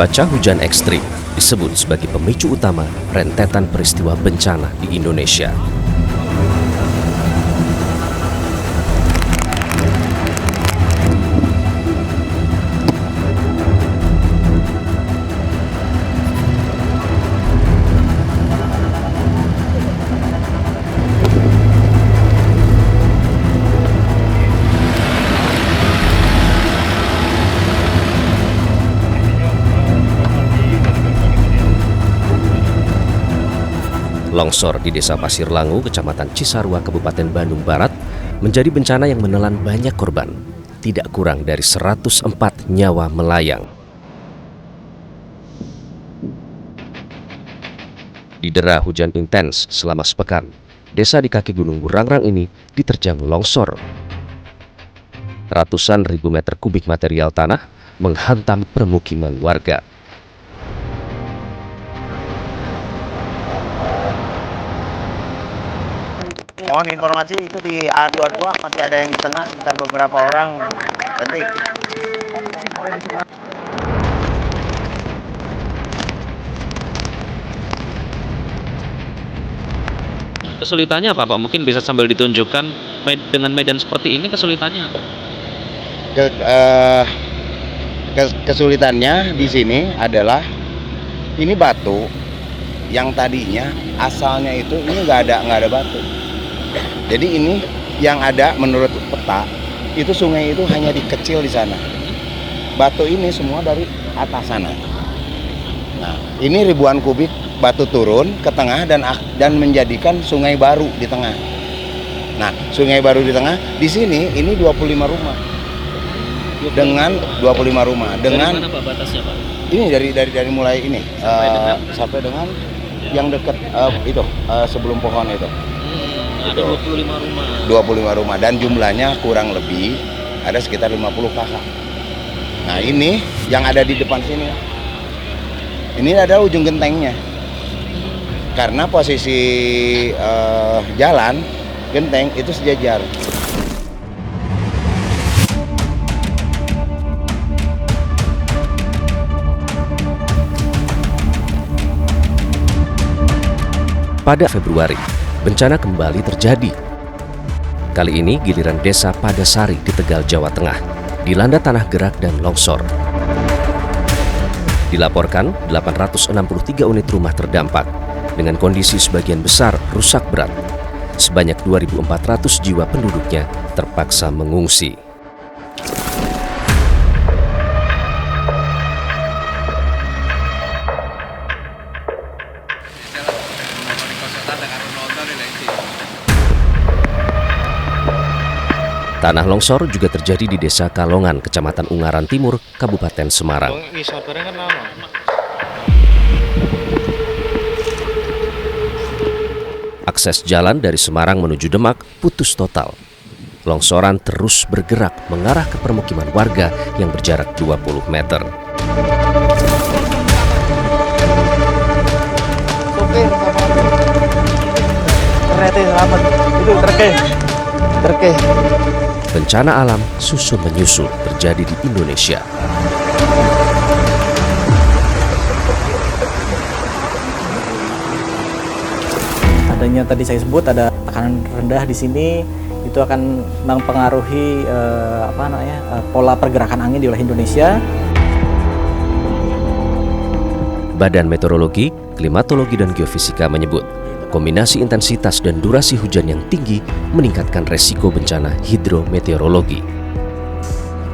Cuaca hujan ekstrim disebut sebagai pemicu utama rentetan peristiwa bencana di Indonesia. Longsor di Desa Pasir Langu, Kecamatan Cisarua, Kabupaten Bandung Barat, menjadi bencana yang menelan banyak korban, tidak kurang dari 104 nyawa melayang. Didera hujan intens selama sepekan, desa di kaki Gunung Burangrang ini diterjang longsor. Ratusan ribu meter kubik material tanah menghantam permukiman warga. Mohon informasi itu di A22 masih ada yang kena, dan beberapa orang penting. Kesulitannya apa Pak? Mungkin bisa sambil ditunjukkan dengan medan seperti ini kesulitannya apa? Kesulitannya di sini adalah ini batu yang tadinya asalnya itu ini nggak ada batu. Jadi ini yang ada menurut peta itu sungai itu hanya kecil di sana. Batu ini semua dari atas sana. Nah, ini ribuan kubik batu turun ke tengah dan menjadikan sungai baru di tengah. Nah, sungai baru di tengah di sini ini 25 rumah. Dengan 25 rumah dengan dari mana Pak batasnya Pak? Ini dari mulai ini sampai dengan yang dekat sebelum pohon itu. Ada 25 rumah. 25 rumah dan jumlahnya kurang lebih ada sekitar 50 kakak. Nah, ini yang ada di depan sini. Ini adalah ujung gentengnya. Karena posisi jalan genteng itu sejajar. Pada Februari, bencana kembali terjadi. Kali ini giliran desa Padasari di Tegal, Jawa Tengah, dilanda tanah gerak dan longsor. Dilaporkan 863 unit rumah terdampak, dengan kondisi sebagian besar rusak berat. Sebanyak 2.400 jiwa penduduknya terpaksa mengungsi. Tanah longsor juga terjadi di Desa Kalongan, Kecamatan Ungaran Timur, Kabupaten Semarang. Akses jalan dari Semarang menuju Demak putus total. Longsoran terus bergerak mengarah ke permukiman warga yang berjarak 20 meter. Terkeh. Bencana alam susul menyusul terjadi di Indonesia. Adanya tadi saya sebut ada tekanan rendah di sini itu akan mempengaruhi pola pergerakan angin di wilayah Indonesia. Badan Meteorologi, Klimatologi dan Geofisika menyebut kombinasi intensitas dan durasi hujan yang tinggi meningkatkan resiko bencana hidrometeorologi.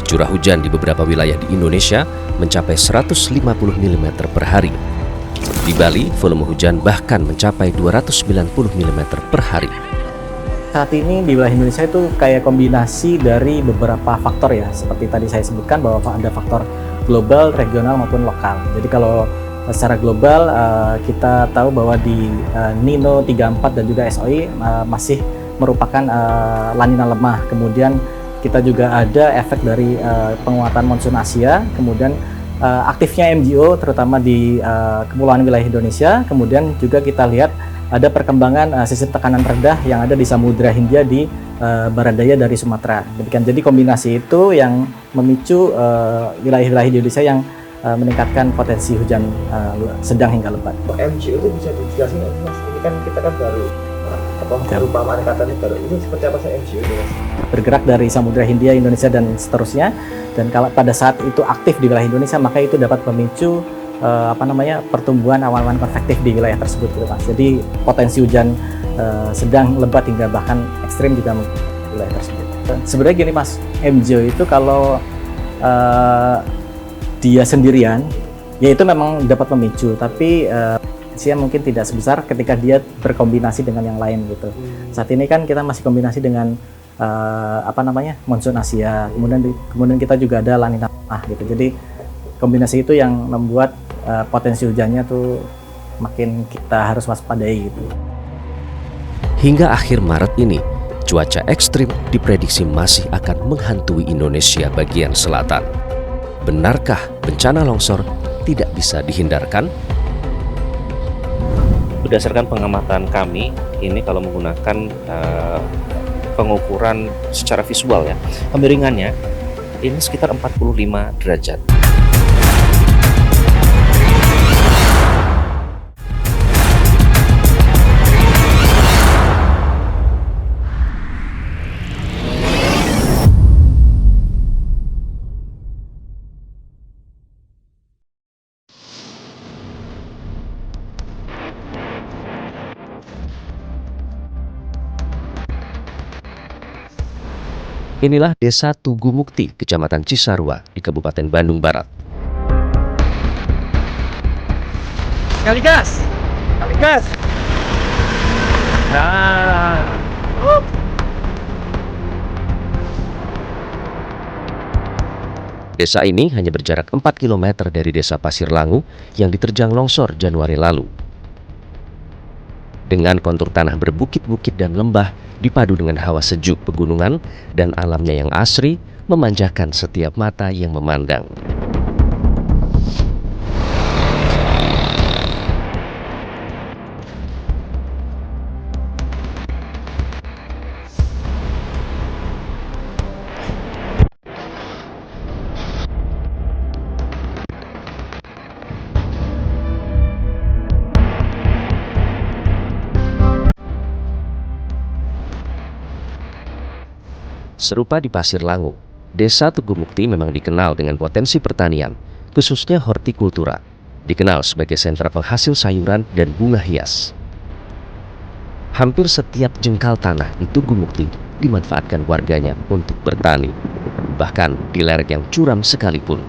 Curah hujan di beberapa wilayah di Indonesia mencapai 150 mm per hari. Di Bali, volume hujan bahkan mencapai 290 mm per hari. Saat ini di wilayah Indonesia itu kayak kombinasi dari beberapa faktor ya, seperti tadi saya sebutkan bahwa ada faktor global, regional maupun lokal. Jadi kalau secara global kita tahu bahwa di Nino 34 dan juga SOI masih merupakan La Nina lemah. Kemudian kita juga ada efek dari penguatan monsun Asia, kemudian aktifnya MGO terutama di kepulauan wilayah Indonesia. Kemudian juga kita lihat ada perkembangan sistem tekanan rendah yang ada di Samudra Hindia di barat daya dari Sumatera. Jadi kombinasi itu yang memicu wilayah-wilayah di Indonesia yang meningkatkan potensi hujan sedang hingga lebat. MGO itu bisa dijelasin nggak sih, Mas? Ini kan kita kan baru perumpamaan katanya baru, ini seperti apa sih MGO itu, Mas? Bergerak dari Samudra Hindia, Indonesia dan seterusnya, dan kalau pada saat itu aktif di wilayah Indonesia, maka itu dapat memicu pertumbuhan awan-awan konvektif di wilayah tersebut gitu, Mas. Jadi potensi hujan sedang, lebat hingga bahkan ekstrim juga di wilayah tersebut. Sebenarnya gini, Mas, MGO itu kalau dia sendirian, ya itu memang dapat memicu, tapi dia mungkin tidak sebesar ketika dia berkombinasi dengan yang lain gitu. Saat ini kan kita masih kombinasi dengan monsun Asia, kemudian kita juga ada La Nina gitu. Jadi kombinasi itu yang membuat potensi hujannya tuh makin kita harus waspadai gitu. Hingga akhir Maret ini, cuaca ekstrim diprediksi masih akan menghantui Indonesia bagian selatan. Benarkah bencana longsor tidak bisa dihindarkan? Berdasarkan pengamatan kami, ini kalau menggunakan pengukuran secara visual ya, kemiringannya ini sekitar 45 derajat. Inilah Desa Tugu Mukti, Kecamatan Cisarua di Kabupaten Bandung Barat. Kali gas. Nah. Desa ini hanya berjarak 4 km dari Desa Pasir Langu yang diterjang longsor Januari lalu. Dengan kontur tanah berbukit-bukit dan lembah, dipadu dengan hawa sejuk pegunungan dan alamnya yang asri, memanjakan setiap mata yang memandang. Serupa di Pasir Langu, Desa Tugu Mukti memang dikenal dengan potensi pertanian, khususnya hortikultura. Dikenal sebagai sentra penghasil sayuran dan bunga hias. Hampir setiap jengkal tanah di Tugu Mukti dimanfaatkan warganya untuk bertani, bahkan di lereng yang curam sekalipun.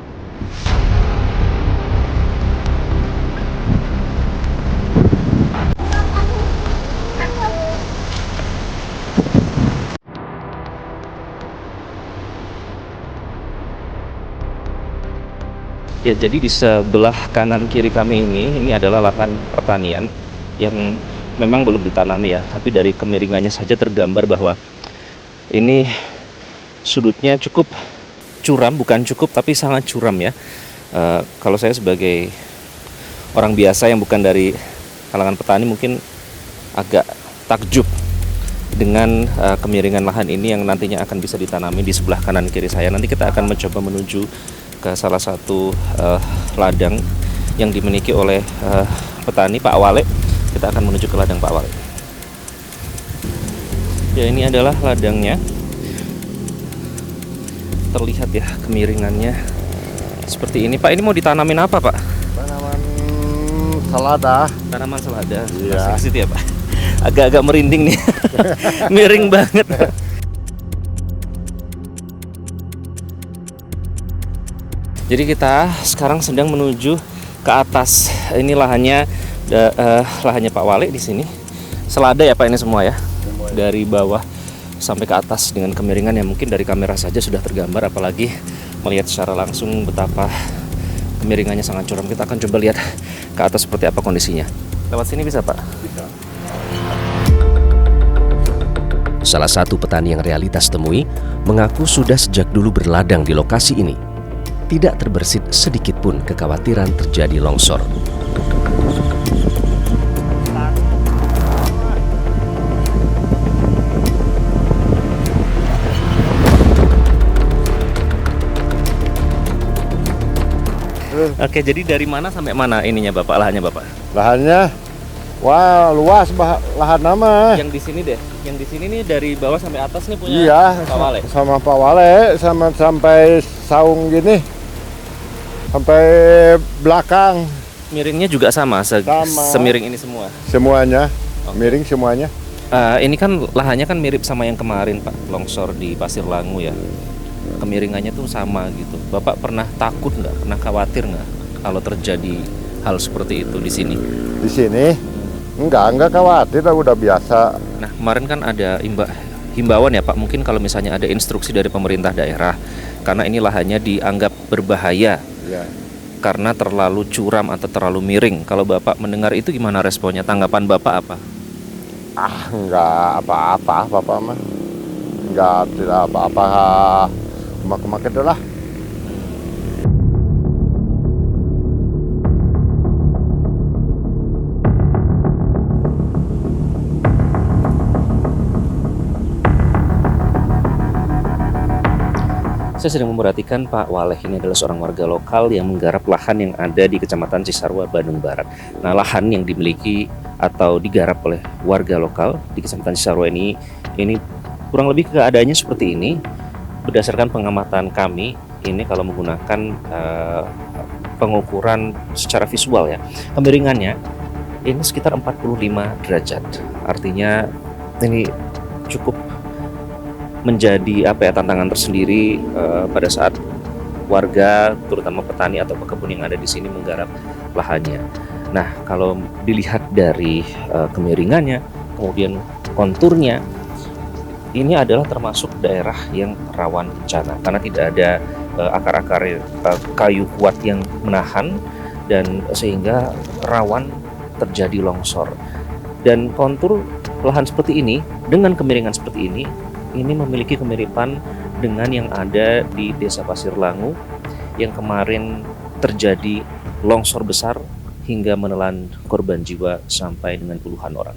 Ya, jadi di sebelah kanan kiri kami ini adalah lahan pertanian yang memang belum ditanami ya, tapi dari kemiringannya saja tergambar bahwa ini sudutnya cukup curam, bukan cukup tapi sangat curam ya. Kalau saya sebagai orang biasa yang bukan dari kalangan petani mungkin agak takjub dengan kemiringan lahan ini yang nantinya akan bisa ditanami di sebelah kanan kiri saya. Nanti kita akan mencoba menuju ke salah satu ladang yang dimiliki oleh petani Pak Wale. Kita akan menuju ke ladang Pak Wale. Ya, ini adalah ladangnya. Terlihat ya kemiringannya seperti ini. Pak, ini mau ditanamin apa, Pak? Tanaman selada. Tanaman selada. Iya. Masih ke situ ya, Pak. Agak-agak merinding nih. Miring banget. Jadi kita sekarang sedang menuju ke atas. Ini lahannya Pak Wale di sini. Selada ya Pak ini semua ya. Dari bawah sampai ke atas dengan kemiringan yang mungkin dari kamera saja sudah tergambar, apalagi melihat secara langsung betapa kemiringannya sangat curam. Kita akan coba lihat ke atas seperti apa kondisinya. Lewat sini bisa Pak? Bisa. Salah satu petani yang realitas temui mengaku sudah sejak dulu berladang di lokasi ini. Tidak terbersit sedikit pun kekhawatiran terjadi longsor. itu. Oke, jadi dari mana sampai mana ininya Bapak, lahannya Bapak? Lahannya, wah luas lahan nama. Yang di sini deh, yang di sini nih dari bawah sampai atas nih punya Iya, Pak Wale. sama Pak Wale, sampai saung gini, sampai belakang Miringnya juga sama, Sama. semiring ini semua. semuanya, Oke. miring semuanya. Ini kan lahannya kan mirip sama yang kemarin Pak, longsor di Pasir Langu ya. Kemiringannya tuh sama gitu. Bapak pernah takut nggak, pernah khawatir nggak kalau terjadi hal seperti itu di sini? Di sini enggak khawatir, udah biasa. Nah, kemarin kan ada himbauan ya Pak, mungkin kalau misalnya ada instruksi dari pemerintah daerah, karena ini lahannya dianggap berbahaya Ya. karena terlalu curam atau terlalu miring. Kalau Bapak mendengar itu gimana responnya? Tanggapan Bapak apa? Enggak apa-apa mah. Enggak, tidak apa-apa. Kemak-kemak itu lah. Saya sedang memperhatikan Pak Waleh ini adalah seorang warga lokal yang menggarap lahan yang ada di Kecamatan Cisarua, Bandung Barat. Nah, lahan yang dimiliki atau digarap oleh warga lokal di Kecamatan Cisarua ini kurang lebih keadaannya seperti ini. Berdasarkan pengamatan kami, ini kalau menggunakan pengukuran secara visual ya, kemiringannya ini sekitar 45 derajat. Artinya ini cukup menjadi tantangan tersendiri pada saat warga, terutama petani atau pekebun yang ada di sini menggarap lahannya. Nah, kalau dilihat dari kemiringannya, kemudian konturnya, ini adalah termasuk daerah yang rawan bencana karena tidak ada akar-akar kayu kuat yang menahan dan sehingga rawan terjadi longsor. Dan kontur lahan seperti ini dengan kemiringan seperti ini memiliki kemiripan dengan yang ada di Desa Pasir Langu yang kemarin terjadi longsor besar hingga menelan korban jiwa sampai dengan puluhan orang.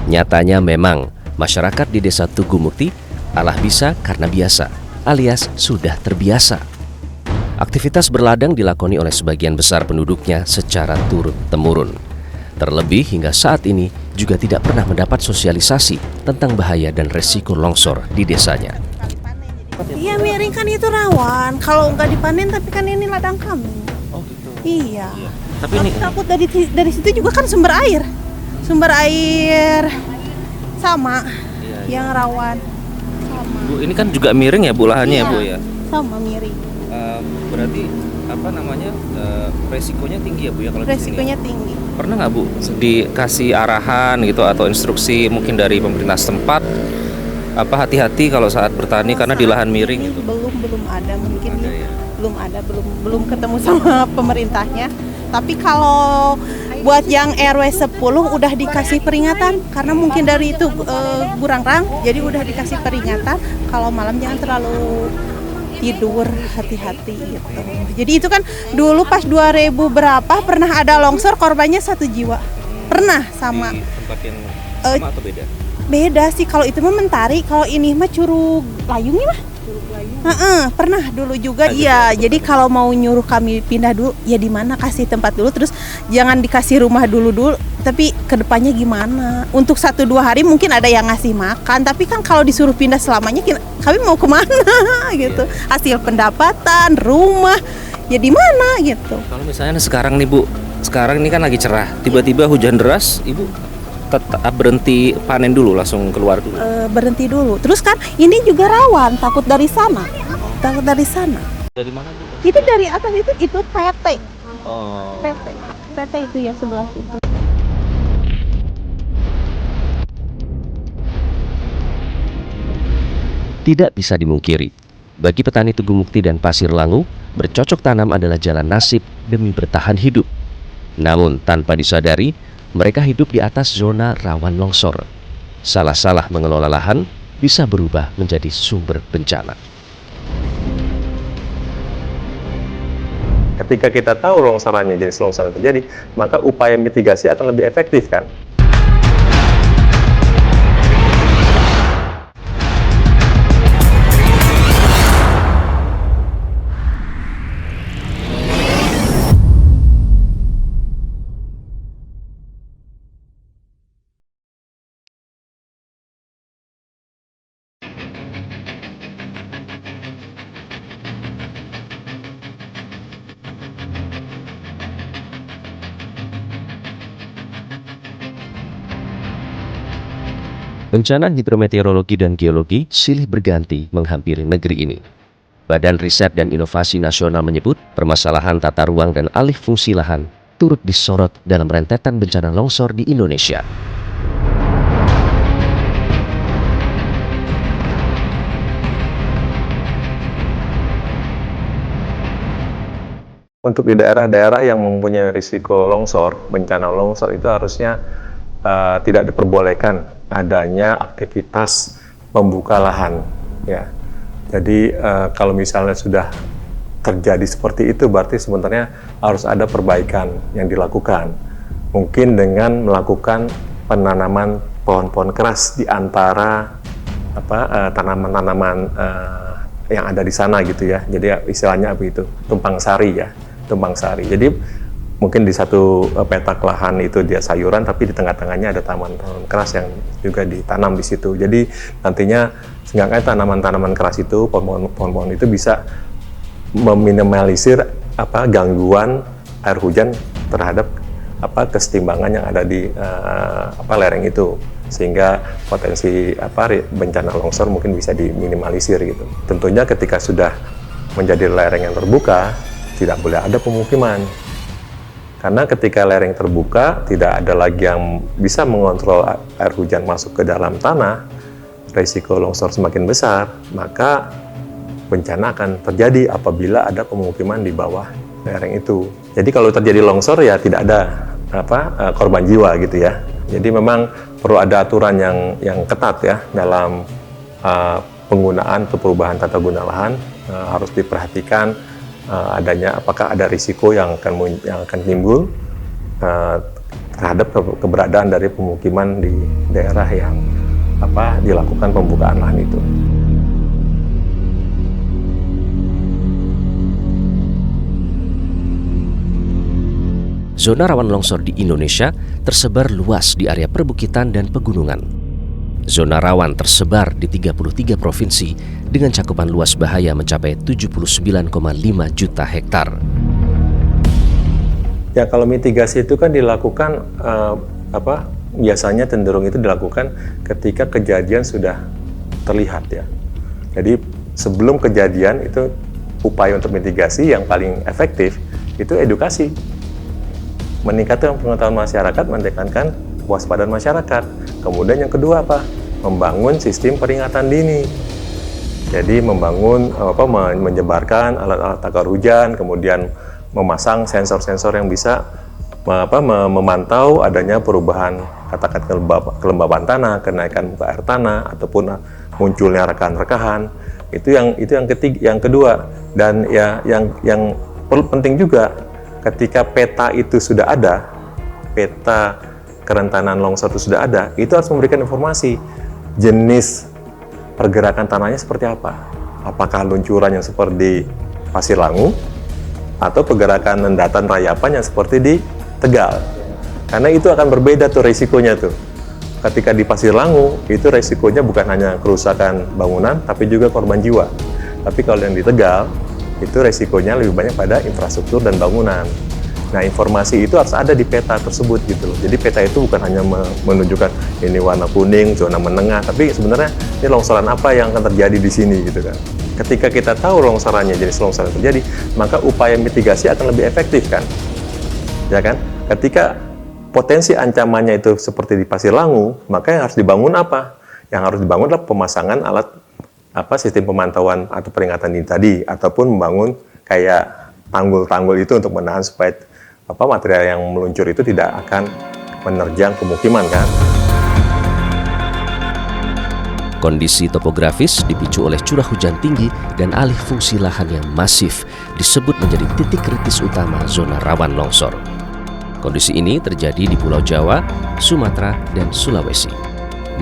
Nyatanya memang masyarakat di Desa Tugumukti alah bisa karena biasa, alias sudah terbiasa. Aktivitas berladang dilakoni oleh sebagian besar penduduknya secara turun-temurun. Terlebih hingga saat ini juga tidak pernah mendapat sosialisasi tentang bahaya dan resiko longsor di desanya. Iya, miring kan itu rawan. Kalau nggak dipanen, tapi kan ini ladang kami. Oh gitu. Iya. Tapi ini Takut dari situ juga kan sumber air sama yang rawan. Sama. Bu, ini kan juga miring ya Bu lahannya Iya, ya Bu ya. Sama miring. Berarti resikonya tinggi ya Bu ya kalau di sini. Resikonya tinggi. Pernah nggak Bu dikasih arahan gitu atau instruksi mungkin dari pemerintah setempat hati-hati kalau saat bertani karena di lahan miring gitu? Belum ada mungkin Ada ya. ya. Belum ketemu sama pemerintahnya. Tapi kalau buat yang RW 10 udah dikasih peringatan karena mungkin dari itu Gurangrang, jadi udah dikasih peringatan kalau malam jangan terlalu tidur, hati-hati gitu. Jadi itu kan dulu pas 2000 berapa pernah ada longsor, korbannya 1 jiwa. Pernah sama. Di tempat yang sama atau beda? Beda sih, kalau itu mah Mentari, kalau ini mah Curug Layung nih mah. Pernah dulu juga. Iya, jadi kalau mau nyuruh kami pindah dulu, ya di mana kasih tempat dulu, terus jangan dikasih rumah dulu, tapi kedepannya gimana? Untuk 1-2 hari mungkin ada yang ngasih makan, tapi kan kalau disuruh pindah selamanya, kami mau kemana gitu? Hasil pendapatan, rumah, ya di mana gitu? Kalau misalnya sekarang nih Bu, sekarang ini kan lagi cerah, tiba-tiba hujan deras, Ibu tetap berhenti panen dulu, langsung keluar dulu? Berhenti dulu. Terus kan ini juga rawan, takut dari sana. Dari mana Bu? Itu dari atas itu PT. Oh. PT itu ya sebelah situ. Tidak bisa dimungkiri, bagi petani Tugumukti dan Pasir Langu, bercocok tanam adalah jalan nasib demi bertahan hidup. Namun tanpa disadari, mereka hidup di atas zona rawan longsor. Salah-salah mengelola lahan bisa berubah menjadi sumber bencana. Ketika kita tahu longsorannya, jenis longsoran terjadi, maka upaya mitigasi akan lebih efektif kan. Bencana hidrometeorologi dan geologi silih berganti menghampiri negeri ini. Badan Riset dan Inovasi Nasional menyebut permasalahan tata ruang dan alih fungsi lahan turut disorot dalam rentetan bencana longsor di Indonesia. Untuk di daerah-daerah yang mempunyai risiko longsor, bencana longsor itu harusnya tidak diperbolehkan adanya aktivitas membuka lahan, ya. Jadi kalau misalnya sudah terjadi seperti itu, berarti sebenarnya harus ada perbaikan yang dilakukan. Mungkin dengan melakukan penanaman pohon-pohon keras di antara tanaman-tanaman yang ada di sana gitu ya. Jadi istilahnya apa itu? Tumpang sari ya, tumpang sari. Jadi mungkin di satu petak lahan itu dia sayuran, tapi di tengah-tengahnya ada tanaman-tanaman keras yang juga ditanam di situ. Jadi nantinya seenggaknya tanaman-tanaman keras itu, pohon-pohon itu bisa meminimalisir gangguan air hujan terhadap kesetimbangan yang ada di lereng itu, sehingga potensi bencana longsor mungkin bisa diminimalisir gitu. Tentunya ketika sudah menjadi lereng yang terbuka, tidak boleh ada pemukiman. Karena ketika lereng terbuka, tidak ada lagi yang bisa mengontrol air hujan masuk ke dalam tanah, risiko longsor semakin besar, maka bencana akan terjadi apabila ada pemukiman di bawah lereng itu. Jadi kalau terjadi longsor ya tidak ada korban jiwa gitu ya. Jadi memang perlu ada aturan yang ketat ya dalam penggunaan atau perubahan tata guna lahan, harus diperhatikan adanya apakah ada risiko yang akan timbul terhadap keberadaan dari pemukiman di daerah yang dilakukan pembukaan lahan itu. Zona rawan longsor di Indonesia tersebar luas di area perbukitan dan pegunungan. Zona rawan tersebar di 33 provinsi dengan cakupan luas bahaya mencapai 79,5 juta hektar. Ya, kalau mitigasi itu kan dilakukan biasanya cenderung itu dilakukan ketika kejadian sudah terlihat ya. Jadi sebelum kejadian itu upaya untuk mitigasi yang paling efektif itu edukasi. Meningkatkan pengetahuan masyarakat, meningkatkan kewaspadaan masyarakat. Kemudian yang kedua membangun sistem peringatan dini. Jadi membangun menyebarkan alat-alat takar hujan, kemudian memasang sensor-sensor yang bisa memantau adanya perubahan kelembaban tanah, kenaikan muka air tanah ataupun munculnya rekahan-rekahan. Itu yang kedua. Dan ya yang perlu penting juga ketika peta itu sudah ada, peta kerentanan longsor itu sudah ada, itu harus memberikan informasi jenis pergerakan tanahnya seperti apa. Apakah luncuran yang seperti Pasir Langu atau pergerakan endatan rayapan yang seperti di Tegal. Karena itu akan berbeda tuh risikonya tuh. Ketika di Pasir Langu itu risikonya bukan hanya kerusakan bangunan tapi juga korban jiwa. Tapi kalau yang di Tegal itu risikonya lebih banyak pada infrastruktur dan bangunan. Nah, informasi itu harus ada di peta tersebut gitu loh. Jadi peta itu bukan hanya menunjukkan ini warna kuning, zona menengah, tapi sebenarnya ini longsoran apa yang akan terjadi di sini gitu kan. Ketika kita tahu longsorannya, jenis longsoran yang terjadi, maka upaya mitigasi akan lebih efektif kan. Ya kan? Ketika potensi ancamannya itu seperti di Pasir Langu, maka yang harus dibangun apa? Yang harus dibangun adalah pemasangan alat sistem pemantauan atau peringatan dini tadi, ataupun membangun kayak tanggul-tanggul itu untuk menahan supaya material yang meluncur itu tidak akan menerjang pemukiman kan. Kondisi topografis dipicu oleh curah hujan tinggi dan alih fungsi lahan yang masif disebut menjadi titik kritis utama zona rawan longsor. Kondisi ini terjadi di Pulau Jawa, Sumatera, dan Sulawesi.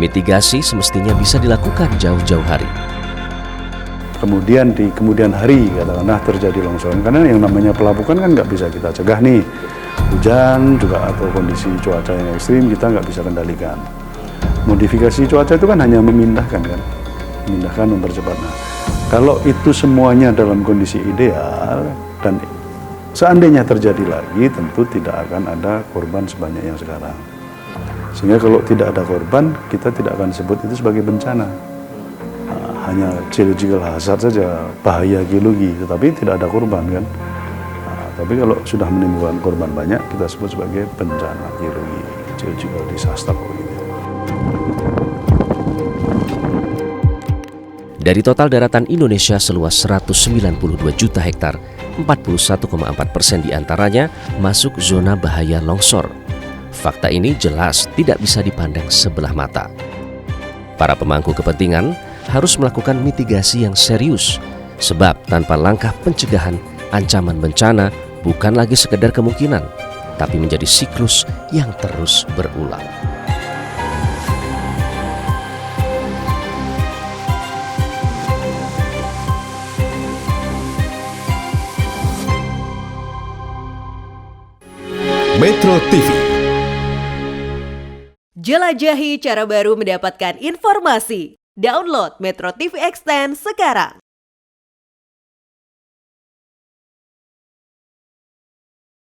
Mitigasi semestinya bisa dilakukan jauh-jauh hari. Kemudian di kemudian hari katakanlah terjadi longsoran, karena yang namanya pelabuhan kan nggak bisa kita cegah nih, hujan juga atau kondisi cuaca yang ekstrim kita nggak bisa kendalikan. Modifikasi cuaca itu kan hanya memindahkan kan, mempercepat. Nah, kalau itu semuanya dalam kondisi ideal dan seandainya terjadi lagi, tentu tidak akan ada korban sebanyak yang sekarang. Sehingga kalau tidak ada korban, kita tidak akan sebut itu sebagai bencana. Hanya geological hazard saja, bahaya geologi, tetapi tidak ada korban kan. Tapi kalau sudah menimbulkan korban banyak, kita sebut sebagai bencana geologi, geological disaster. Dari total daratan Indonesia seluas 192 juta hektar, 41,4% diantaranya masuk zona bahaya longsor. Fakta ini jelas tidak bisa dipandang sebelah mata. Para pemangku kepentingan harus melakukan mitigasi yang serius, sebab tanpa langkah pencegahan, ancaman bencana bukan lagi sekedar kemungkinan, tapi menjadi siklus yang terus berulang. Metro TV. Jelajahi cara baru mendapatkan informasi. Download Metro TV Extend sekarang.